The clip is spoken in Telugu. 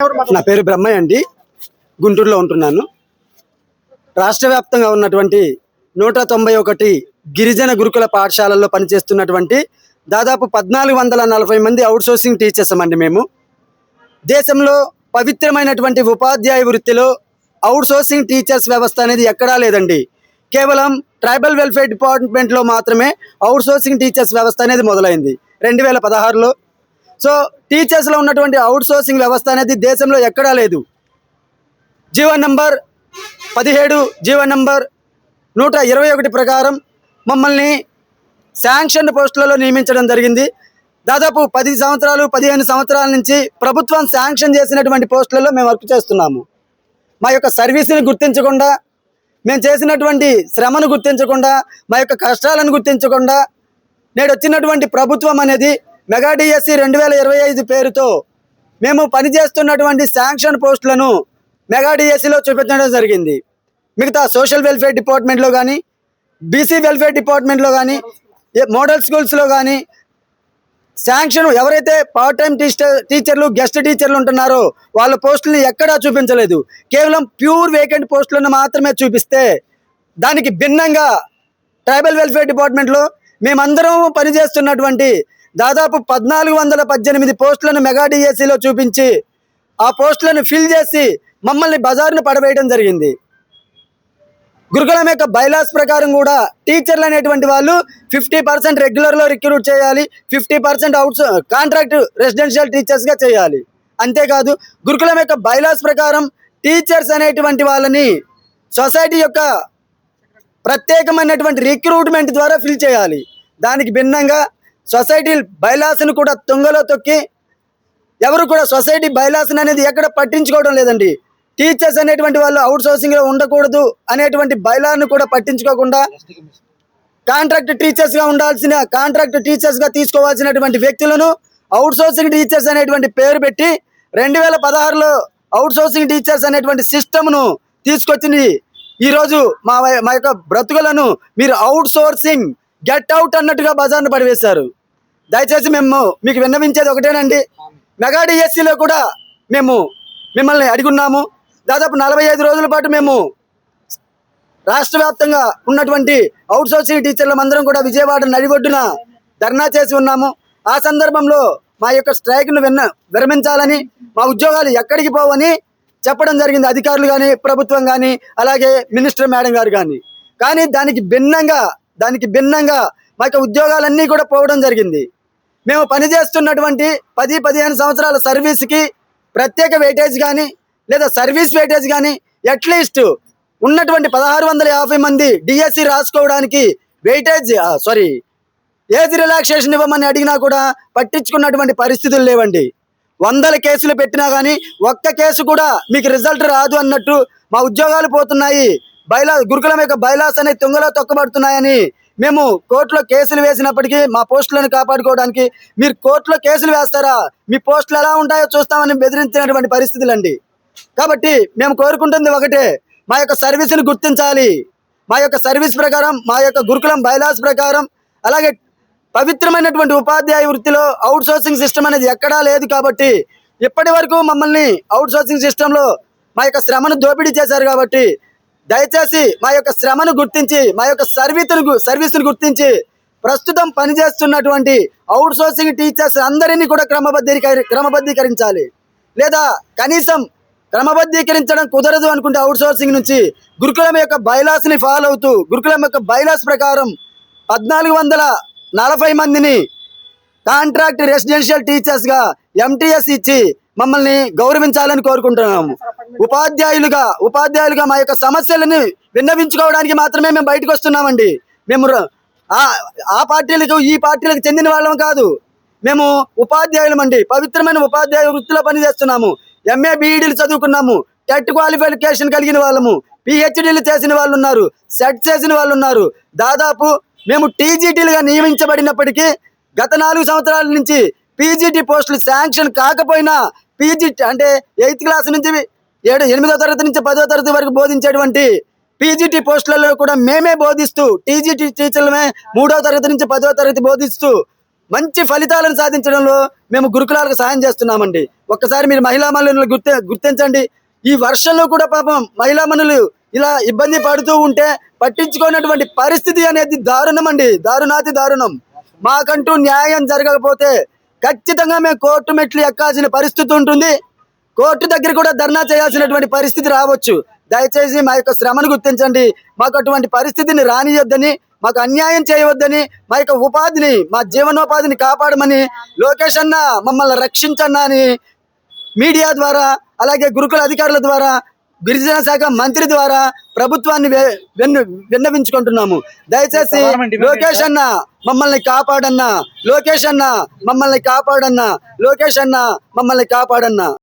నా పేరు బ్రహ్మయ్య అండి. గుంటూరులో ఉంటున్నాను. రాష్ట్ర వ్యాప్తంగా ఉన్నటువంటి 191 గిరిజన గురుకుల పాఠశాలల్లో పనిచేస్తున్నటువంటి దాదాపు 1440 మంది అవుట్సోర్సింగ్ టీచర్స్ అండి. మేము దేశంలో పవిత్రమైనటువంటి ఉపాధ్యాయ వృత్తిలో అవుట్సోర్సింగ్ టీచర్స్ వ్యవస్థ అనేది ఎక్కడా లేదండి. కేవలం ట్రైబల్ వెల్ఫేర్ డిపార్ట్మెంట్లో మాత్రమే అవుట్సోర్సింగ్ టీచర్స్ వ్యవస్థ అనేది మొదలైంది 2016లో. సో టీచర్స్లో ఉన్నటువంటి అవుట్సోర్సింగ్ వ్యవస్థ అనేది దేశంలో ఎక్కడా లేదు. జీవో నంబర్ 17, జీవో నంబర్ 121 ప్రకారం మమ్మల్ని శాంక్షన్ పోస్టులలో నియమించడం జరిగింది. దాదాపు 10 సంవత్సరాలు 15 సంవత్సరాల నుంచి ప్రభుత్వం శాంక్షన్ చేసినటువంటి పోస్టులలో మేము వర్క్ చేస్తున్నాము. మా యొక్క సర్వీస్ని గుర్తించకుండా, మేము చేసినటువంటి శ్రమను గుర్తించకుండా, మా యొక్క కష్టాలను గుర్తించకుండా నేడు వచ్చినటువంటి ప్రభుత్వం అనేది మెగా డిఎస్సి 2025 పేరుతో మేము పనిచేస్తున్నటువంటి శాంక్షన్ పోస్టులను మెగా డిఎస్సిలో చూపించడం జరిగింది. మిగతా సోషల్ వెల్ఫేర్ డిపార్ట్మెంట్లో కానీ, బీసీ వెల్ఫేర్ డిపార్ట్మెంట్లో కానీ, మోడల్ స్కూల్స్లో కానీ శాంక్షన్ ఎవరైతే పార్ట్ టైం టీచర్లు గెస్ట్ టీచర్లు ఉంటున్నారో వాళ్ళ పోస్టులను ఎక్కడా చూపించలేదు. కేవలం ప్యూర్ వేకెంట్ పోస్టులను మాత్రమే చూపిస్తే, దానికి భిన్నంగా ట్రైబల్ వెల్ఫేర్ డిపార్ట్మెంట్లో మేమందరం పనిచేస్తున్నటువంటి దాదాపు 1418 పోస్టులను మెగా డిఎస్సిలో చూపించి ఆ పోస్టులను ఫిల్ చేసి మమ్మల్ని బజారును పడవేయడం జరిగింది. గురుకులం యొక్క బైలాస్ ప్రకారం కూడా టీచర్లు అనేటువంటి వాళ్ళు 50% రెగ్యులర్లో రిక్రూట్ చేయాలి, 50% కాంట్రాక్ట్ రెసిడెన్షియల్ టీచర్స్గా చేయాలి. అంతేకాదు గురుకులం యొక్క బైలాస్ ప్రకారం టీచర్స్ అనేటువంటి వాళ్ళని సొసైటీ యొక్క ప్రత్యేకమైనటువంటి రిక్రూట్మెంట్ ద్వారా ఫిల్ చేయాలి. దానికి భిన్నంగా సొసైటీ బైలాస్ను కూడా తుంగలో తొక్కి ఎవరు కూడా సొసైటీ బైలాస్ని అనేది ఎక్కడ పట్టించుకోవడం లేదండి. టీచర్స్ అనేటువంటి వాళ్ళు అవుట్సోర్సింగ్లో ఉండకూడదు అనేటువంటి బైలాను కూడా పట్టించుకోకుండా కాంట్రాక్ట్ టీచర్స్గా తీసుకోవాల్సినటువంటి వ్యక్తులను అవుట్సోర్సింగ్ టీచర్స్ అనేటువంటి పేరు పెట్టి 2016లో అవుట్సోర్సింగ్ టీచర్స్ అనేటువంటి సిస్టమ్ను తీసుకొచ్చింది. ఈరోజు మా యొక్క బ్రతుకులను మీరు అవుట్సోర్సింగ్ గెట్ అవుట్ అన్నట్టుగా బజార్ను పడివేశారు. దయచేసి మేము మీకు విన్నవించేది ఒకటేనండి, మెగా డిఎస్సిలో కూడా మేము మిమ్మల్ని అడుగున్నాము. దాదాపు 45 రోజుల పాటు మేము రాష్ట్ర వ్యాప్తంగా ఉన్నటువంటి అవుట్సోర్సింగ్ టీచర్లం అందరం కూడా విజయవాడ నడిబొడ్డున ధర్నా చేసి ఉన్నాము. ఆ సందర్భంలో మా యొక్క స్ట్రైక్ను విరమించాలని, మా ఉద్యోగాలు ఎక్కడికి పోవని చెప్పడం జరిగింది అధికారులు కానీ, ప్రభుత్వం కానీ, అలాగే మినిస్టర్ మేడం గారు కానీ. కానీ దానికి భిన్నంగా మా యొక్క ఉద్యోగాలన్నీ కూడా పోవడం జరిగింది. మేము పనిచేస్తున్నటువంటి 10-15 సంవత్సరాల సర్వీస్కి ప్రత్యేక వెయిటేజ్ కానీ లేదా సర్వీస్ వెయిటేజ్ కానీ అట్లీస్ట్ ఉన్నటువంటి 1650 మంది డిఎస్సి రాసుకోవడానికి ఏజ్ రిలాక్సేషన్ ఇవ్వమని అడిగినా కూడా పట్టించుకున్నటువంటి పరిస్థితులు లేవండి. 100 కేసులు పెట్టినా కానీ ఒక్క కేసు కూడా మీకు రిజల్ట్ రాదు అన్నట్టు మా ఉద్యోగాలు పోతున్నాయి, గురుకులం యొక్క బైలాస్ అనేది తుంగలో తొక్కబడుతున్నాయని మేము కోర్టులో కేసులు వేసినప్పటికీ మా పోస్టులను కాపాడుకోవడానికి మీరు కోర్టులో కేసులు వేస్తారా, మీ పోస్టులు ఎలా ఉంటాయో చూస్తామని బెదిరించినటువంటి పరిస్థితులు అండి. కాబట్టి మేము కోరుకుంటుంది ఒకటే, మా యొక్క సర్వీస్ని గుర్తించాలి. మా యొక్క సర్వీస్ ప్రకారం, మా యొక్క గురుకులం బైలాస్ ప్రకారం, అలాగే పవిత్రమైనటువంటి ఉపాధ్యాయ వృత్తిలో అవుట్సోర్సింగ్ సిస్టమ్ అనేది ఎక్కడా లేదు. కాబట్టి ఇప్పటి వరకు మమ్మల్ని అవుట్సోర్సింగ్ సిస్టంలో మా యొక్క శ్రమను దోపిడీ చేశారు. కాబట్టి దయచేసి మా యొక్క శ్రమను గుర్తించి, మా యొక్క సర్వీస్ను గుర్తించి ప్రస్తుతం పనిచేస్తున్నటువంటి అవుట్సోర్సింగ్ టీచర్స్ అందరినీ కూడా క్రమబద్ధీకరించాలి. లేదా కనీసం క్రమబద్ధీకరించడం కుదరదు అనుకుంటే అవుట్సోర్సింగ్ నుంచి గురుకులం యొక్క బైలాస్ని ఫాలో అవుతూ గురుకులం యొక్క బైలాస్ ప్రకారం 1440 మందిని కాంట్రాక్ట్ రెసిడెన్షియల్ టీచర్స్గా ఎంటీఎస్ ఇచ్చి మమ్మల్ని గౌరవించాలని కోరుకుంటున్నాము. ఉపాధ్యాయులుగా మా యొక్క సమస్యలను విన్నవించుకోవడానికి మాత్రమే మేము బయటకు వస్తున్నామండి. మేము ఆ పార్టీలకు ఈ పార్టీలకు చెందిన వాళ్ళం కాదు. మేము ఉపాధ్యాయులమండి. పవిత్రమైన ఉపాధ్యాయ వృత్తిలో పనిచేస్తున్నాము. ఎంఏ బీఈడీలు చదువుకున్నాము, టెట్ క్వాలిఫికేషన్ కలిగిన వాళ్ళము, పిహెచ్డీలు చేసిన వాళ్ళు ఉన్నారు, సెట్ చేసిన వాళ్ళు ఉన్నారు. దాదాపు మేము టీజీటీలుగా నియమించబడినప్పటికీ గత 4 సంవత్సరాల నుంచి పీజీటీ పోస్టులు శాంక్షన్ కాకపోయినా పీజీటీ అంటే 8th క్లాస్ నుంచి 8వ తరగతి నుంచి 10వ తరగతి వరకు బోధించేటువంటి పీజీటీ పోస్టులలో కూడా మేమే బోధిస్తూ, టీజీటీ టీచర్లమే 3వ తరగతి నుంచి 10వ తరగతి బోధిస్తూ మంచి ఫలితాలను సాధించడంలో మేము గురుకులాలకు సహాయం చేస్తున్నామండి. ఒక్కసారి మీరు మహిళా మనులు గుర్తించండి. ఈ వర్షంలో కూడా పాపం మహిళా మనులు ఇలా ఇబ్బంది పడుతూ ఉంటే పట్టించుకున్నటువంటి పరిస్థితి అనేది దారుణం అండి, దారుణాతి దారుణం. మాకంటూ న్యాయం జరగకపోతే ఖచ్చితంగా మేము కోర్టు మెట్లు ఎక్కాల్సిన పరిస్థితి ఉంటుంది. కోర్టు దగ్గర కూడా ధర్నా చేయాల్సినటువంటి పరిస్థితి రావచ్చు. దయచేసి మా యొక్క శ్రమను గుర్తించండి. మాకు అటువంటి పరిస్థితిని రానియొద్దని, మాకు అన్యాయం చేయవద్దని, మా యొక్క ఉపాధిని, మా జీవనోపాధిని కాపాడమని, లోకేష్ అన్న మమ్మల్ని రక్షించన్నా అని మీడియా ద్వారా, అలాగే గురుకుల అధికారుల ద్వారా, గిరిజన శాఖ మంత్రి ద్వారా ప్రభుత్వాన్ని విన్నవించుకుంటున్నాము. దయచేసి లోకేష్ అన్న మమ్మల్ని కాపాడన్నా, లోకేష్ అన్న మమ్మల్ని కాపాడన్నా, లోకేష్ అన్న మమ్మల్ని కాపాడన్నా.